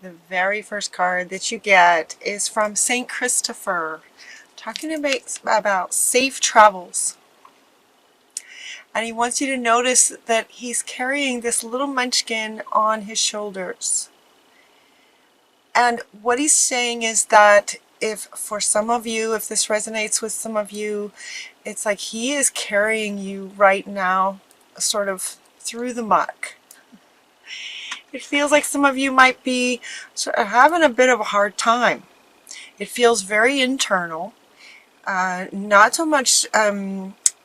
The very first card that you get is from Saint Christopher, talking about safe travels. And he wants you to notice that he's carrying this little munchkin on his shoulders. And what he's saying is that if for some of you, if this resonates with some of you, it's like he is carrying you right now sort of through the muck. It feels like some of you might be sort of having a bit of a hard time. It feels very internal, not so much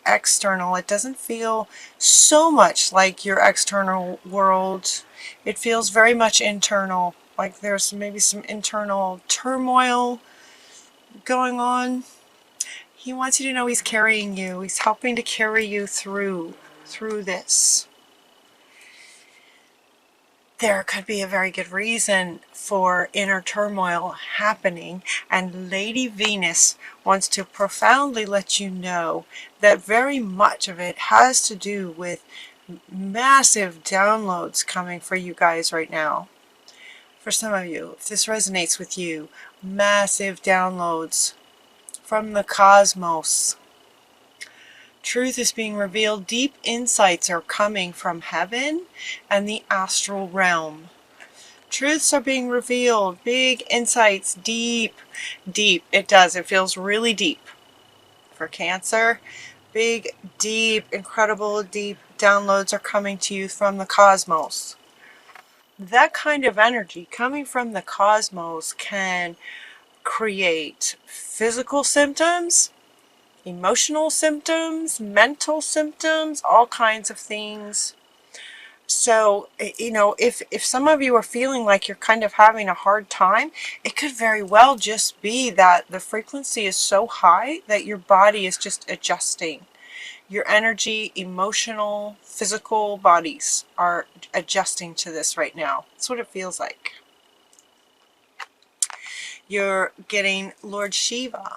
external. It doesn't feel so much like your external world. It feels very much internal, like there's maybe some internal turmoil going on. He wants you to know he's carrying you. He's helping to carry you through this. There could be a very good reason for inner turmoil happening, and Lady Venus wants to profoundly let you know that very much of it has to do with massive downloads coming for you guys right now. For some of you, if this resonates with you, massive downloads from the cosmos. Truth is being revealed. Deep insights are coming from heaven and the astral realm. Truths are being revealed. Big insights. Deep. It does. It feels really deep. For Cancer, big, deep, incredible, deep downloads are coming to you from the cosmos. That kind of energy coming from the cosmos can create physical symptoms, emotional symptoms, mental symptoms, all kinds of things. So, if some of you are feeling like you're kind of having a hard time, it could very well just be that the frequency is so high that your body is just adjusting. Your energy, emotional, physical bodies are adjusting to this right now. That's what it feels like. You're getting Lord Shiva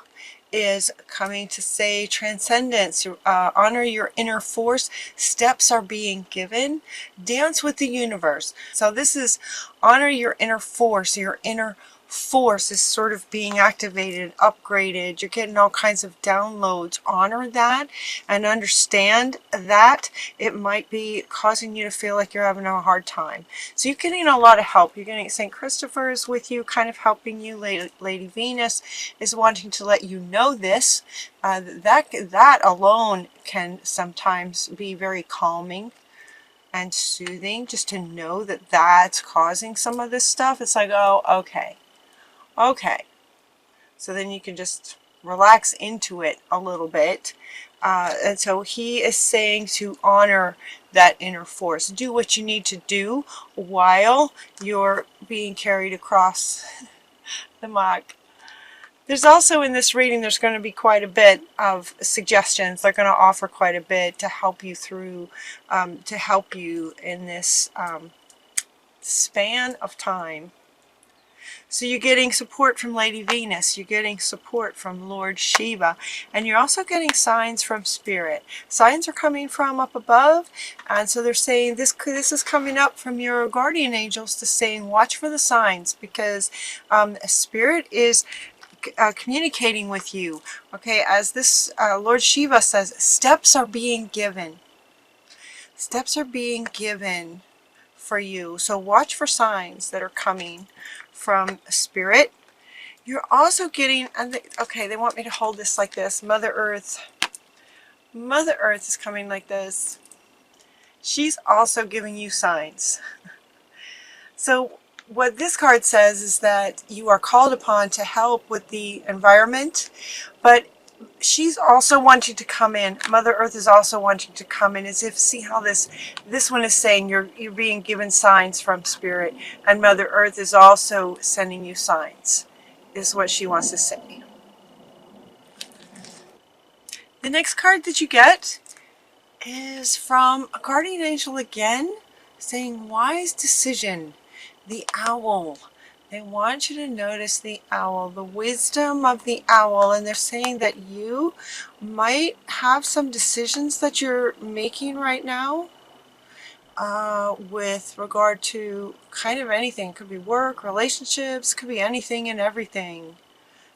is coming to say transcendence, honor your inner force, steps are being given, dance with the universe. So this is honor your inner force. Your inner force is sort of being activated, upgraded. You're getting all kinds of downloads. Honor that and understand that it might be causing you to feel like you're having a hard time. So you're getting a lot of help. You're getting St. Christopher's with you, kind of helping you. Lady Venus is wanting to let you know this. That alone can sometimes be very calming and soothing, just to know that that's causing some of this stuff. It's like, oh, okay. So then you can just relax into it a little bit. And so he is saying to honor that inner force. Do what you need to do while you're being carried across the muck. There's also in this reading, there's going to be quite a bit of suggestions. They're going to offer quite a bit to help you through, to help you in this span of time. So you're getting support from Lady Venus, you're getting support from Lord Shiva, and you're also getting signs from Spirit. Signs are coming from up above, and so they're saying this is coming up from your guardian angels to saying watch for the signs, because Spirit is communicating with you. Okay, as this Lord Shiva says, steps are being given. Steps are being given for you. So watch for signs that are coming from Spirit. You're also getting, okay, they want me to hold this like this. Mother Earth is coming like this. She's also giving you signs. So what this card says is that you are called upon to help with the environment, but she's also wanting to come in. Mother Earth is also wanting to come in, as if, see how this one is saying you're being given signs from Spirit, and Mother Earth is also sending you signs, is what she wants to say. The next card that you get is from a guardian angel again, saying wise decision, the owl. They want you to notice the owl, the wisdom of the owl, and they're saying that you might have some decisions that you're making right now, with regard to kind of anything. It could be work, relationships, could be anything and everything.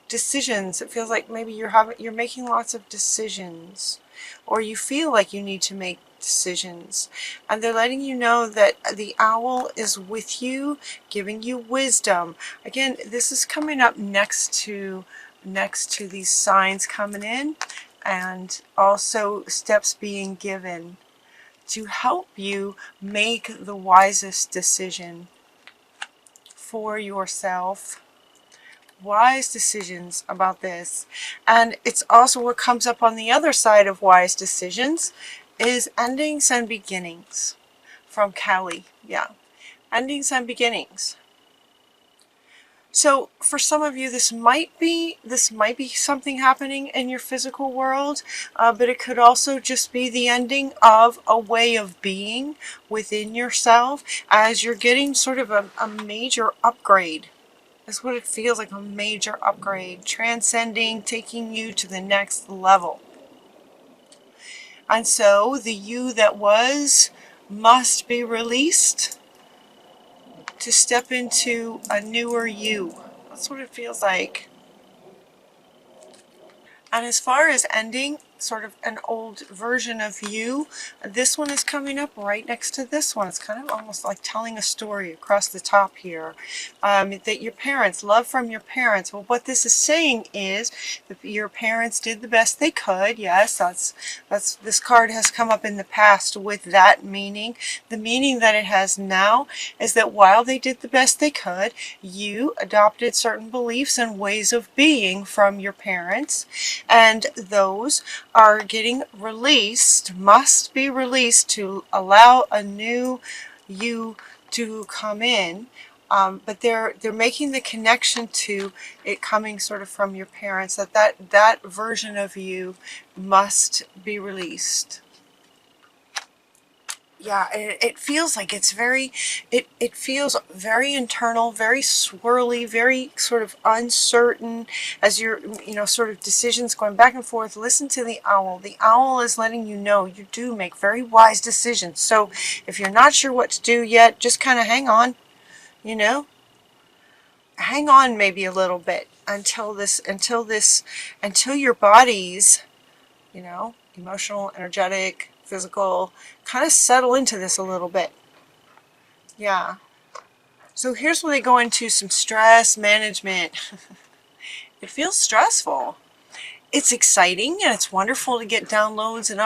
Decisions. It feels like maybe you're making lots of decisions, or you feel like you need to make decisions, and they're letting you know that the owl is with you, giving you wisdom. Again, this is coming up next to these signs coming in, and also steps being given to help you make the wisest decision for yourself. Wise decisions about this. And it's also what comes up on the other side of wise decisions is endings and beginnings from Callie. Yeah, endings and beginnings. So for some of you, this might be something happening in your physical world, but it could also just be the ending of a way of being within yourself as you're getting sort of a major upgrade. That's what it feels like, a major upgrade, transcending, taking you to the next level. And so the you that was must be released to step into a newer you. That's what it feels like. And as far as ending sort of an old version of you, this one is coming up right next to this one. It's kind of almost like telling a story across the top here. That your parents, love from your parents. Well, what this is saying is that your parents did the best they could. Yes, that's this card has come up in the past with that meaning. The meaning that it has now is that while they did the best they could, you adopted certain beliefs and ways of being from your parents, and those are getting released, must be released to allow a new you to come in. But they're making the connection to it coming sort of from your parents, that version of you must be released. Yeah, it feels like it's very, it feels very internal, very swirly, very sort of uncertain as you're, sort of decisions going back and forth. Listen to the owl. The owl is letting you know you do make very wise decisions. So if you're not sure what to do yet, just kind of hang on, hang on maybe a little bit until your body's, emotional, energetic, physical, kind of settle into this a little bit. Yeah. So here's where they go into some stress management. It feels stressful. It's exciting and it's wonderful to get downloads and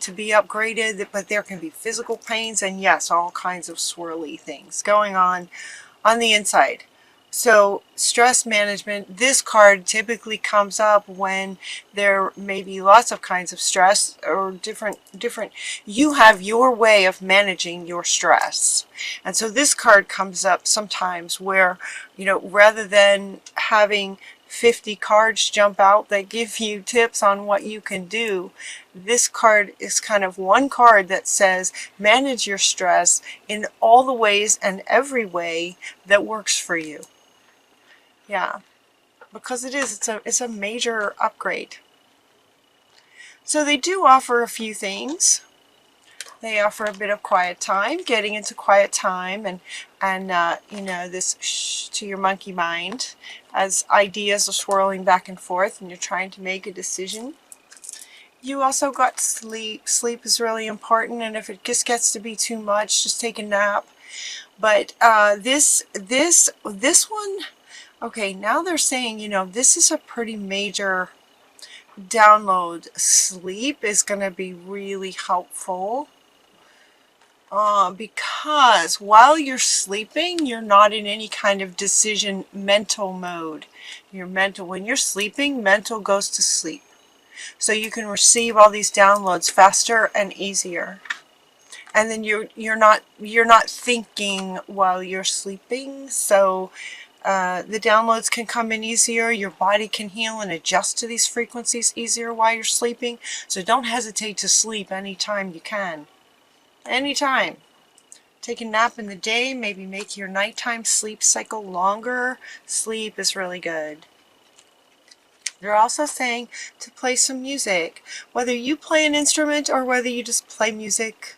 to be upgraded, but there can be physical pains and yes, all kinds of swirly things going on the inside. So stress management, this card typically comes up when there may be lots of kinds of stress or different, you have your way of managing your stress. And so this card comes up sometimes where, rather than having 50 cards jump out that give you tips on what you can do, this card is kind of one card that says manage your stress in all the ways and every way that works for you. Yeah, because it's a major upgrade. So they do offer a few things. They offer a bit of quiet time, getting into quiet time, and this shh to your monkey mind as ideas are swirling back and forth and you're trying to make a decision. You also got sleep. Sleep is really important, and if it just gets to be too much, just take a nap. But this one, okay, now they're saying, this is a pretty major download. Sleep is going to be really helpful. Because while you're sleeping, you're not in any kind of decision mental mode. When you're sleeping, mental goes to sleep. So you can receive all these downloads faster and easier. And then you're not thinking while you're sleeping. So the downloads can come in easier. Your body can heal and adjust to these frequencies easier while you're sleeping. So don't hesitate to sleep anytime you can. Anytime. Take a nap in the day, maybe make your nighttime sleep cycle longer. Sleep is really good. They're also saying to play some music. Whether you play an instrument or whether you just play music,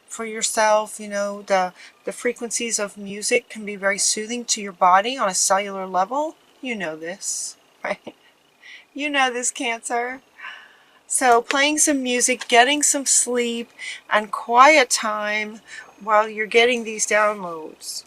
for yourself. You know, the frequencies of music can be very soothing to your body on a cellular level. You know this, right? You know this, Cancer. So playing some music, getting some sleep, and quiet time while you're getting these downloads.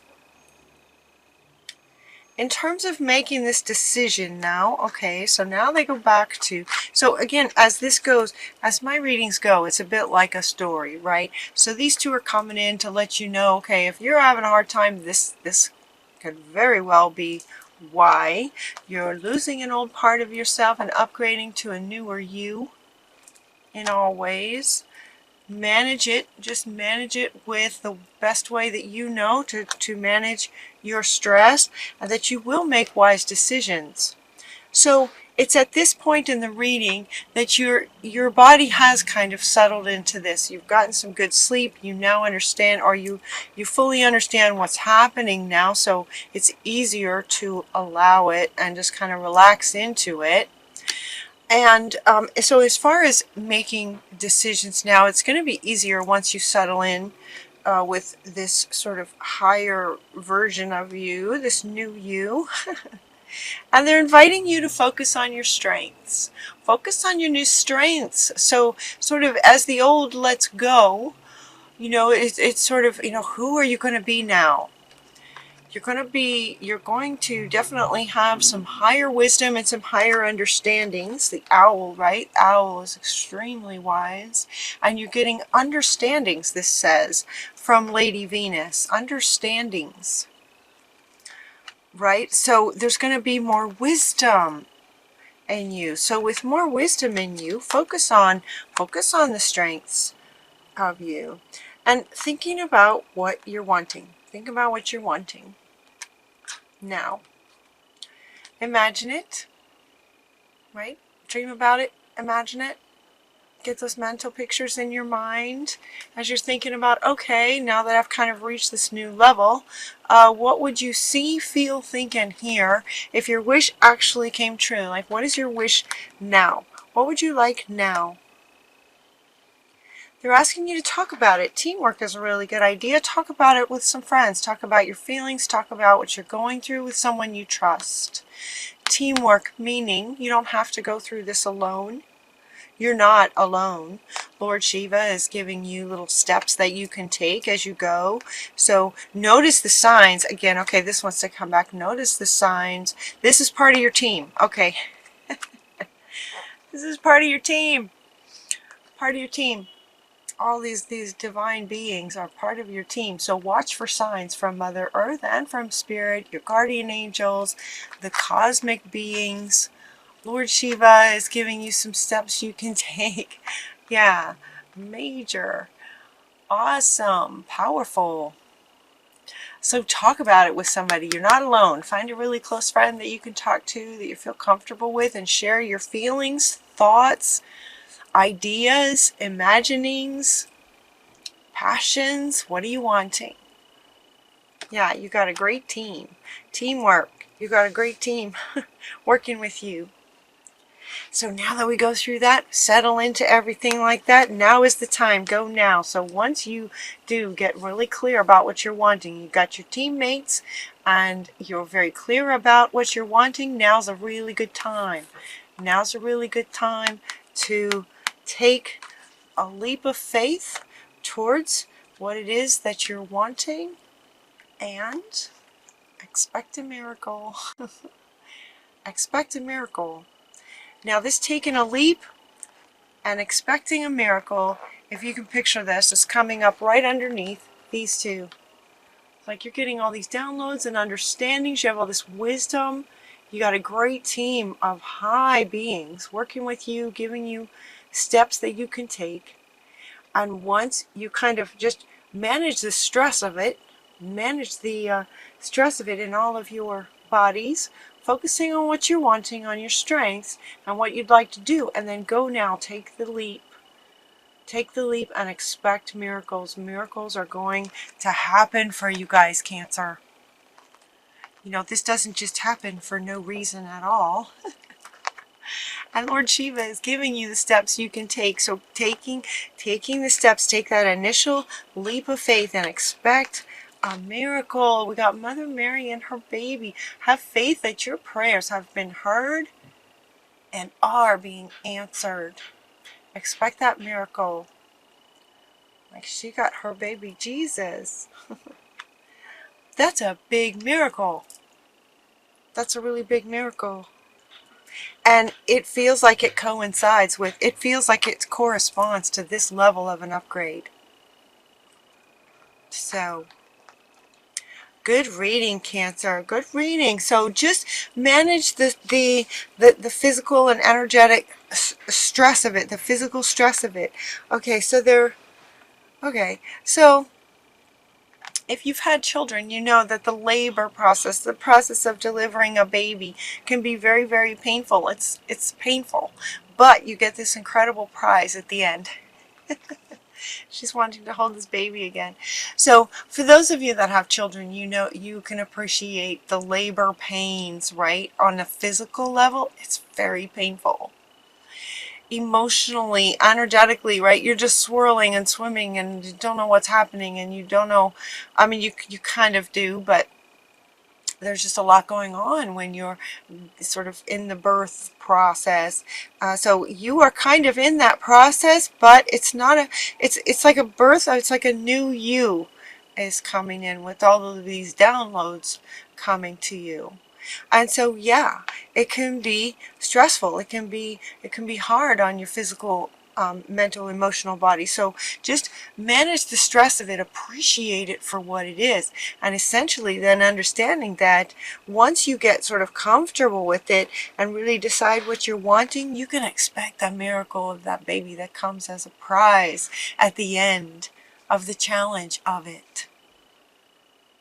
In terms of making this decision now, okay, so now they go back to, so again, as this goes, as my readings go, it's a bit like a story, right? So these two are coming in to let you know, okay, if you're having a hard time, this could very well be why. You're losing an old part of yourself and upgrading to a newer you in all ways. Manage it, just manage it with the best way that you know to manage your stress, and that you will make wise decisions. So it's at this point in the reading that your body has kind of settled into this. You've gotten some good sleep, you now understand, or you fully understand what's happening now, so it's easier to allow it and just kind of relax into it. And so as far as making decisions now, it's going to be easier once you settle in with this sort of higher version of you, this new you. And they're inviting you to focus on your strengths. Focus on your new strengths. So sort of as the old lets go, you know, it's sort of, you know, who are you going to be now? You're going to definitely have some higher wisdom and some higher understandings. The owl, right? Owl is extremely wise. And you're getting understandings, this says, from Lady Venus. Understandings, right? So there's going to be more wisdom in you. So with more wisdom in you, focus on the strengths of you. And thinking about what you're wanting. Think about what you're wanting. Now, imagine it, right? Dream about it, imagine it. Get those mental pictures in your mind as you're thinking about, okay, now that I've kind of reached this new level, what would you see, feel, think, and hear if your wish actually came true? Like, what is your wish now? What would you like now? They're asking you to talk about it. Teamwork is a really good idea. Talk about it with some friends. Talk about your feelings. Talk about what you're going through with someone you trust. Teamwork, meaning you don't have to go through this alone. You're not alone. Lord Shiva is giving you little steps that you can take as you go. So notice the signs. Again, okay, this wants to come back. Notice the signs. This is part of your team. Okay. This is part of your team. Part of your team. All these divine beings are part of your team. So watch for signs from Mother Earth and from Spirit, your guardian angels, the cosmic beings. Lord Shiva is giving you some steps you can take. Yeah, major, awesome, powerful. So talk about it with somebody. You're not alone. Find a really close friend that you can talk to, that you feel comfortable with, and share your feelings, thoughts, ideas, imaginings, passions. What are you wanting? Yeah, you got a great team. Teamwork. You got a great team working with you. So now that we go through that, settle into everything like that, now is the time. Go now. So once you do get really clear about what you're wanting, you've got your teammates and you're very clear about what you're wanting, now's a really good time. Now's a really good time to take a leap of faith towards what it is that you're wanting and expect a miracle. Expect a miracle. Now this taking a leap and expecting a miracle, if you can picture this, is coming up right underneath these two. Like you're getting all these downloads and understandings, you have all this wisdom, you got a great team of high beings working with you, giving you steps that you can take. And once you kind of just manage the stress of it, manage the stress of it in all of your bodies, focusing on what you're wanting, on your strengths, and what you'd like to do, and then go now, take the leap. Take the leap and expect miracles. Miracles are going to happen for you guys, Cancer. You know, this doesn't just happen for no reason at all. And Lord Shiva is giving you the steps you can take. So taking the steps, take that initial leap of faith and expect a miracle. We got Mother Mary and her baby. Have faith that your prayers have been heard and are being answered. Expect that miracle. Like she got her baby Jesus. That's a big miracle. That's a really big miracle. And it feels like it coincides with, it feels like it corresponds to this level of an upgrade. So, good reading, Cancer. Good reading. So just manage the physical and energetic stress of it, the physical stress of it. Okay, so if you've had children, you know that the labor process, the process of delivering a baby can be very, very painful. It's painful, but you get this incredible prize at the end. She's wanting to hold this baby again. So for those of you that have children, you know you can appreciate the labor pains, right? On a physical level, it's very painful. Emotionally, energetically, right? You're just swirling and swimming and you don't know what's happening and you don't know. I mean, you kind of do, but there's just a lot going on when you're sort of in the birth process. So you are kind of in that process, but it's not a, it's like a birth, it's like a new you is coming in with all of these downloads coming to you. And so, yeah, it can be stressful. It can be hard on your physical, mental, emotional body. So just manage the stress of it, appreciate it for what it is, and essentially then understanding that once you get sort of comfortable with it and really decide what you're wanting, you can expect the miracle of that baby that comes as a prize at the end of the challenge of it.